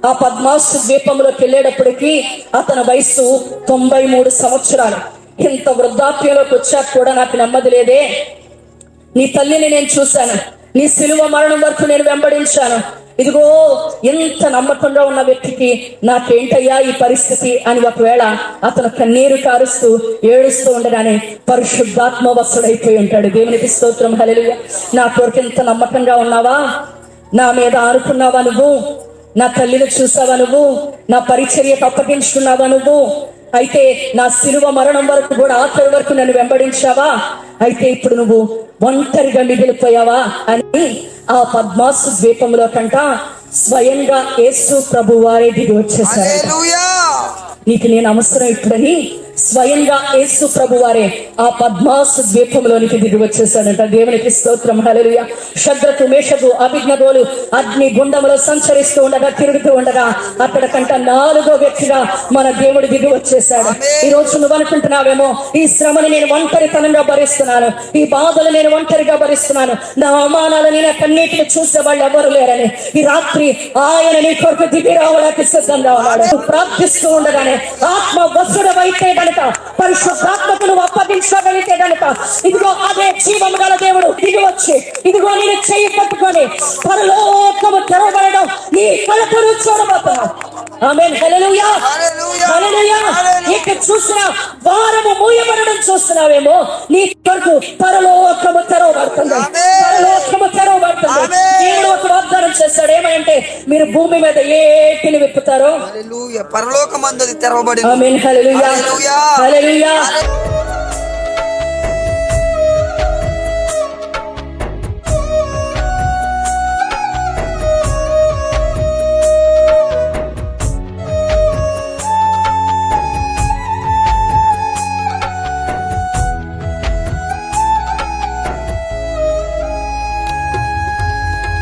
ఆ పద్మాసు ద్వీపంలోకి వెళ్ళేటప్పటికి అతని వయసు 93 సంవత్సరాలు. ఇంత వృద్ధాప్యంలోకి వచ్చాక కూడా నాకు నెమ్మది లేదే. నీ తల్లిని నేను చూశాను, నీ సిలువ మరణం వరకు నేను వెంబడించాను. ఇదిగో ఎంత నమ్మకంగా ఉన్న వ్యక్తికి నాకేంటయ్యా ఈ పరిస్థితి అని ఒకవేళ అతను కన్నీరు కారుస్తూ ఏడుస్తూ ఉండగానే పరిశుద్ధాత్మ వసుడైపోయి ఉంటాడు. దేవునికి స్తోత్రం, హల్లెలూయా. నా కొరకు ఎంత నమ్మకంగా ఉన్నావా, నా మీద ఆనుకున్నావా నువ్వు, నా తల్లిని చూసావా నువ్వు, నా పరిచర్యకు అప్పగించుకున్నావా నువ్వు, అయితే నా సిలువ మరణం వరకు కూడా ఆఖరి వరకు నన్ను వెంబడించావా, అయితే ఇప్పుడు నువ్వు ఒంటరిగా మిగిలిపోయావా అని ఆ పద్మాసు ద్వీపంలో కంట స్వయంగా యేసు ప్రభు వారే దిగి వచ్చేసారు. నీకు నేను అవసరం ఇప్పుడని స్వయంగా యేసు ప్రభు వారే ఆ పద్మాసు ద్వీపంలోనికి దిగి వచ్చేసాడంట. దేవునికి స్తోత్రం, హల్లెలూయా. షద్రకు మేషకు అభిజ్ఞగోలు అగ్ని గుండములో సంచరిస్తూ ఉండగా తిరుగుతూ ఉండగా అక్కడ కంట 4వ వ్యక్తిగా మన దేవుడు దిగి వచ్చేసాడు. ఈ రోజు నువ్వు అనుకుంటున్నావేమో, ఈ శ్రమను నేను ఒంటరితనంగా భరిస్తున్నాను, ఈ బాధలు నేను ఒంటరిగా భరిస్తున్నాను, నా అవమానాలని నా కన్నీటిని చూసే వాళ్ళు ఎవరు లేరని. ఈ రాత్రి ఆయన నీ కొరకు దిగి రావడానికి సిద్ధంగా ఉన్నాడు. ప్రార్థిస్తూ ఉండగానే ఆత్మ వసుడవైతే గనుక, పరిశుద్ధాత్మకు నువ్వు అప్పగించగలిగితే గనుక, ఇదిగో అదే జీవం గల దేవుడు దిగి వచ్చి ఇదిగో నేను చెయ్యి పట్టుకొని పరలోకము తెరవబడడం నీ కళ్ళకు చూడబోతున్నావు. ఆమేన్, హల్లెలూయా, హల్లెలూయా. ఇక చూసిన వారము మూయబడడం చూస్తున్నావేమో, నీ కొరకు పరలోకము తెరవబడుతుంది, పరలోకము తెరవబడుతుంది. దేవుడు ఒక వాగ్దానం చేస్తాడు, ఏమంటే మీరు భూమి మీద ఏటిని విప్పుతారో పరలోకమందు తెరవబడి. ఆమేన్, హల్లెలూయా, హల్లెలూయా.